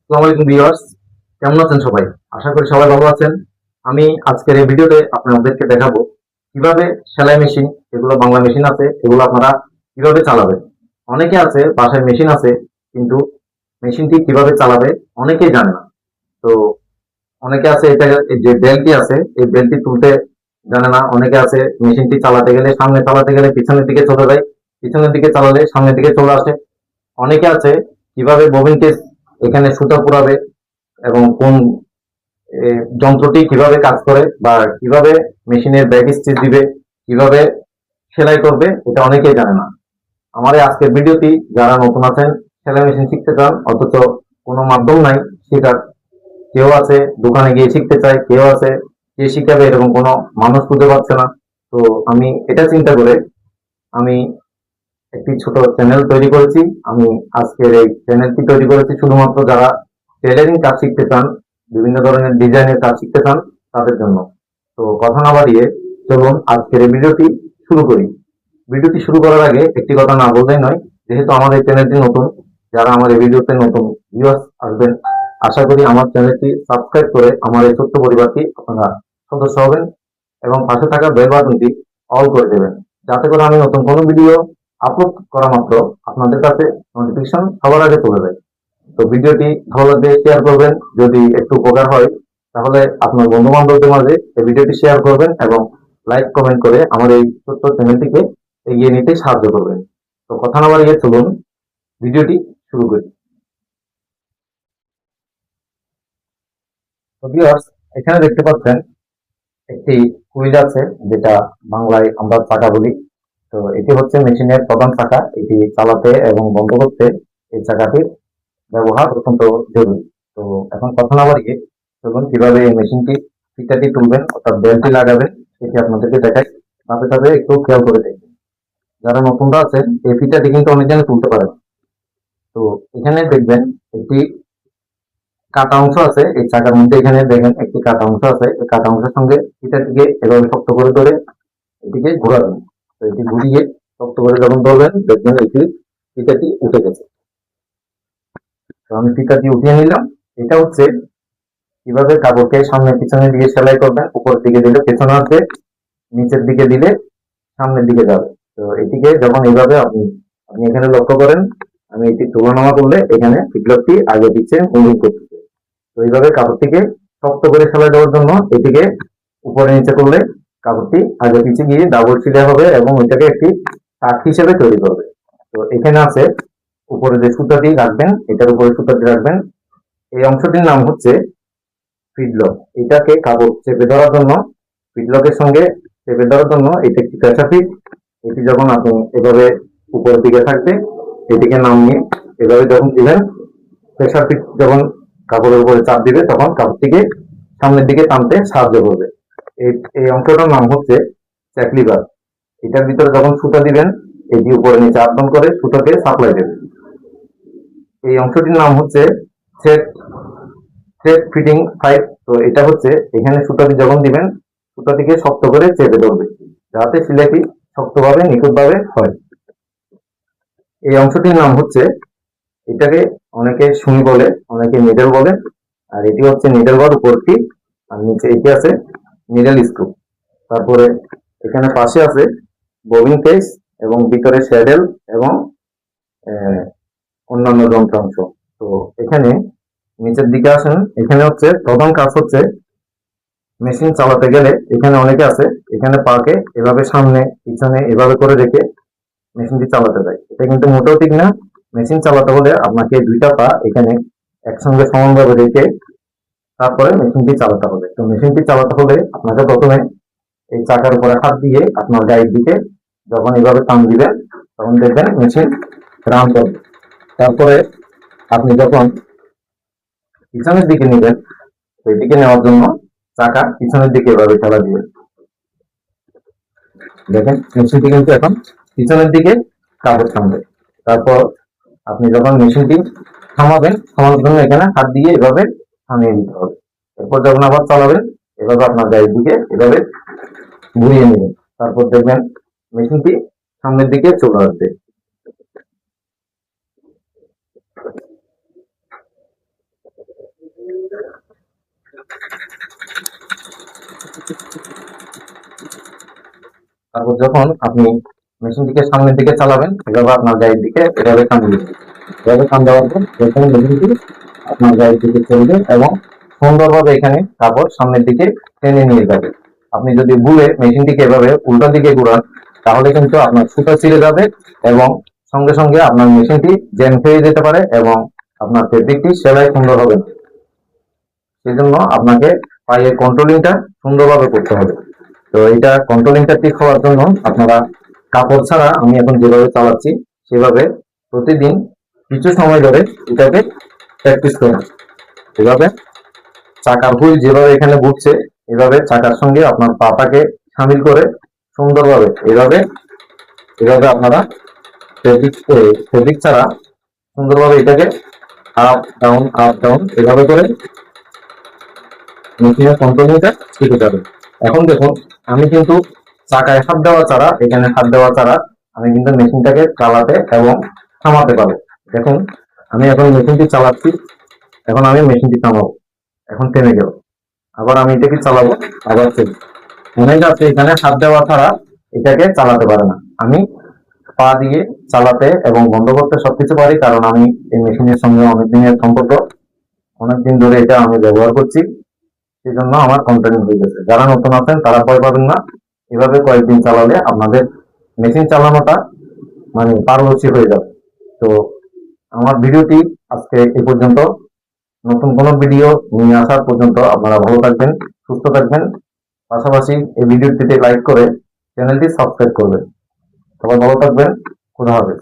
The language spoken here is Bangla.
আসসালামু আলাইকুম ভিউয়ার্স, কেমন আছেন সবাই? আশা করি সবাই ভালো আছেন। আমি আজকের এই ভিডিওতে আপনাদেরকে দেখাবো কিভাবে সেলাই মেশিন, এগুলো বাংলা মেশিন আছে, এগুলো আপনারা কিভাবে চালাবেন। অনেকে আছে বাসায় মেশিন আছে, কিন্তু মেশিনটি কিভাবে চালাবে অনেকেই জানে না। তো অনেকে আছে এটা, এই যে বেল্টটি আছে এই বেল্টটি তুলতে জানে না। অনেকে আছে মেশিনটি চালাতে গেলে, সামনে চালাতে গেলে পিছনের দিকে চলে যায়, পিছনের দিকে চালালে সামনের দিকে চলে আসে। অনেকে আছে কিভাবে ববিনকে এখানে সুতা পুরাবে এবং কোন যন্ত্রটি কিভাবে কাজ করে বা কিভাবে মেশিনের ব্যাক স্টিচ দিবে, কিভাবে সেলাই করবে, এটা অনেকেই জানে না। আমার এই আজকের ভিডিওটি যারা নতুন আছেন, সেলাই মেশিন শিখতে চান অথচ কোনো মাধ্যম নাই শেখার, কেউ আছে দোকানে গিয়ে শিখতে চায়, কেউ আছে কে শিখাবে এরকম কোনো মানুষ খুঁজে পাচ্ছে না। তো আমি এটা চিন্তা করে আমি একটি ছোট চ্যানেল তৈরি করেছি। আমি আজকের এই চ্যানেলটি তৈরি করেছি শুধুমাত্র যারা টেলারিং কাজ শিখতে চান, বিভিন্ন ধরনের ডিজাইনের কাজ শিখতে চান, তাদের জন্য। তো কথা না বাড়িয়ে চলুন আজকের এই ভিডিওটি শুরু করি। ভিডিওটি শুরু করার আগে একটি কথা না বললেই নয়, যেহেতু আমার এই চ্যানেলটি নতুন, যারা আমার এই ভিডিওতে নতুন ভিউয়ার্স আসবেন, আশা করি আমার চ্যানেলটি সাবস্ক্রাইব করে আমার এই ছোট্ট পরিবারটি আপনারা সদস্য হবেন এবং পাশে থাকা বেল বাটনটি অল করে দেবেন, যাতে করে আমি নতুন কোনো ভিডিও আপলোড করা মাত্র আপনাদের কাছে নোটিফিকেশন সবার আগে চলে যায়। তো ভিডিওটি ভালো লাগলে শেয়ার করবেন, যদি একটু উপকার হয় তাহলে আপনার বন্ধু বান্ধবদের মাঝে এই ভিডিওটি শেয়ার করবেন এবং লাইক কমেন্ট করে আমার এই ছোট্ট চ্যানেলটিকে এগিয়ে নিতে সাহায্য করবেন। তো কথা না বাড়িয়ে চলুন ভিডিওটি শুরু করি। তো ভিউয়ার্স, এখানে দেখতে পাচ্ছেন একটি হুইল আছে, যেটা বাংলায় আমরা চাকা বলি। তো এটি হচ্ছে মেশিনের প্রধান চাকা, এটি চালাতে এবং বন্ধ করতে এই চাকাটির ব্যবহার অত্যন্ত জরুরি। তো এখন কথা না বাড়িয়ে চলুন কিভাবে এই মেশিনটি ফিতাটি তুলবেন অর্থাৎ বেল্টটি লাগাবেন সেটি আপনাদেরকে দেখাই। তাতে তাতে একটু খেয়াল করে দেখবেন। যারা নতুনরা আছেন এই ফিতাটি কিন্তু অনেক জায়গায় তুলতে পারেন। তো এখানে দেখবেন একটি কাটা অংশ আছে এই চাকার মধ্যে, এখানে দেখেন একটি কাটা অংশ আছে, এই কাটা অংশের সঙ্গে ফিতাটিকে এভাবে শক্ত করে ধরে এটিকে ঘোরাবেন। তো এটি ঘুরিয়ে শক্ত করে যখন ধরবেন দেখবেন এটি ফিতাটি উঠে গেছে। তো আমি ফিতাটি উঠিয়ে নিলাম। এটা হচ্ছে কিভাবে কাপড়কে সামনে পিছনে দিয়ে সেলাই করবেন। উপর দিকে দিলে পেছনে আসবে, নিচের দিকে দিলে সামনের দিকে যাবে। তো এটিকে যখন এইভাবে আপনি আপনি এখানে লক্ষ্য করেন, আমি এটি তুলনামা করলে এখানে ফিটলকটি আগে পিছিয়ে মুভিং করতেছে। তো এইভাবে কাপড়টিকে শক্ত করে সেলাই দেওয়ার জন্য এটিকে উপরে নিচে করলে কাপড়টি আগে পিছিয়ে গিয়ে ডাবল সিলাই হবে এবং ওইটাকে একটি তাক হিসেবে তৈরি করবে। তো এখানে আছে উপরে যে সুতাটি রাখবেন, এটার উপরে সুতাটি রাখবেন, এই অংশটির নাম হচ্ছে ফিডলক। এটাকে কাপড় চেপে ধরার জন্য, ফিডলকের সঙ্গে চেপে ধরার জন্য এটা একটি পেঁচা ফিট। এটি যখন আপনি এভাবে উপরের দিকে থাকবে, এটিকে নামিয়ে এভাবে যখন দিবেন, প্রেসার ফিট যখন কাপড়ের উপরে চাপ দিবে তখন কাপড়টিকে সামনের দিকে টানতে সাহায্য করবে। এই এই অংশটার নাম হচ্ছে চ্যাকলিবার। এটার ভিতরে যখন সুতা দিবেন, এটি উপরে নিচে আপডাউন করে সুতাকে সাপ্লাই দেবে। এই অংশটির নাম হচ্ছে থ্রেড থ্রেড ফিটিং পাইপ। তো এটা হচ্ছে এখানে সুতাটি যখন দিবেন, সুতাটিকে শক্ত করে চেপে ধরবে যাতে সিলাইটি শক্তভাবে নিখুঁতভাবে হয়। এই অংশটির নাম হচ্ছে, এটাকে অনেকে সুই বলে, অনেকে নিডেল বলে। আর এটি হচ্ছে নিডেল বার উপরটি, আর নিচে এটি আছে নিডেল স্ক্রু। তারপরে এখানে পাশে আছে ববিন কেস এবং ভিতরে স্যাডেল এবং অন্যান্য যন্ত্রাংশ। তো এখানে নিচের দিকে আসেন, এখানে হচ্ছে প্রধান কাজ হচ্ছে মেশিন চালাতে গেলে এখানে অনেকে আছে এখানে পাকে এভাবে সামনে পিছনে এভাবে করে রেখে মেশিনটি চালাতে যায়। এটা কিন্তু মোটেও ঠিক না। মেশিন চালাতে হলে আপনাকে দুইটা পা এখানে একসঙ্গে সমানভাবে রেখে তারপরে মেশিনটি চালাতে হবে। তো মেশিনটি চালাতে হলে আপনাকে প্রথমে এই চাকার উপরে হাত দিয়ে আপনার গায়ের দিকে যখন এইভাবে টান দিবেন তখন দেখবেন মেশিন রান করবে। তারপরে আপনি যখন পিছনের দিকে নেবেন, ওই দিকে নেওয়ার জন্য চাকা পিছনের দিকে এভাবে ঠেলা দিবেন। দেখেন মেশিনটি কিন্তু এখন পিছনের দিকে কাপড় টানবে। তারপর আপনি যখন মেশিনটি থামাবেন, থামানোর জন্য এখানে হাত দিয়ে এভাবে থামিয়ে দিতে হবে। এরপর যখন আবার চালাবেন, এভাবে আপনার গায়ের দিকে এভাবে ঘুরিয়ে নেবেন। তারপর দেখবেন মেশিনটি সামনের দিকে চলে আসবে। তারপর যখন আপনি মেশিনটিকে সামনের দিকে চালাবেন, এভাবে আপনার গায়ের দিকে এভাবে টান দিবেন। এভাবে টান দেওয়ার পর যখন মেশিনটি আপনার গায়ের দিকে চলবে এবং সুন্দরভাবে এখানে কাপড় সামনের দিকে টেনে নিয়ে যাবে। আপনি যদি ভুলে মেশিনটিকে এভাবে উল্টো দিকে ঘুরান, তাহলে কিন্তু আপনার সুতা ছিঁড়ে যাবে এবং সঙ্গে সঙ্গে আপনার মেশিনটি জ্যাম হয়ে যেতে পারে এবং আপনার ফেব্রিকটি সেলাই সুন্দর হবে না। সেজন্য আপনাকে পায়ের কন্ট্রোলিংটা সুন্দরভাবে করতে হবে। তো এটা কন্ট্রোলিংটা ঠিক হওয়ার জন্য আপনারা কাপড় ছাড়া আমি এখন যেভাবে চালাচ্ছি সেভাবে প্রতিদিন কিছু সময় ধরে এটাকে প্র্যাকটিস করুন। এভাবে চাকার হুইল যেভাবে এখানে ঘুরছে, এভাবে চাকার সঙ্গে আপনার পাটাকে সামিল করে সুন্দরভাবে এভাবে এভাবে আপনারা ফেব্রিক ছাড়া সুন্দরভাবে এটাকে আপ ডাউন এভাবে করে মেশিনের কন্ট্রোলিংটা শিখে যাবে। এখন দেখুন, আমি কিন্তু চাকায় হাত দেওয়া ছাড়া, এখানে হাত দেওয়া ছাড়া আমি কিন্তু মেশিনটাকে চালাতে এবং থামাতে পারবো। দেখুন, আমি এখন মেশিনটি চালাচ্ছি, এখন আমি মেশিনটি থামাবো, এখন থেমে গেল। আবার আমি এটাকে চালাবো, আবার থেমে। অনেক আছে এখানে হাত দেওয়া ছাড়া এটাকে চালাতে পারে না। আমি পা দিয়ে চালাতে এবং বন্ধ করতে সবকিছু পারি, কারণ আমি এই মেশিনের সঙ্গে অনেক দিনের সম্পর্ক, অনেকদিন ধরে এটা আমি ব্যবহার করছি। সেই জন্য আমার কন্টিনিউ হয়ে গেছে। যারা নতুন আছেন তারা ভয় পাবেন না, এভাবে কয়েকদিন চালালে আপনাদের মেশিন চালানোটা মানে পারদর্শী হয়ে যাবে। তো আমার ভিডিওটি আজকে এই পর্যন্ত। নতুন কোনো ভিডিও নিয়ে আসার পর্যন্ত আপনারা ভালো থাকবেন, সুস্থ থাকবেন। পাশাপাশি এই ভিডিওটিতে লাইক করে চ্যানেলটি সাবস্ক্রাইব করবেন। সবাই ভালো থাকবেন। খুদা হাফেজ।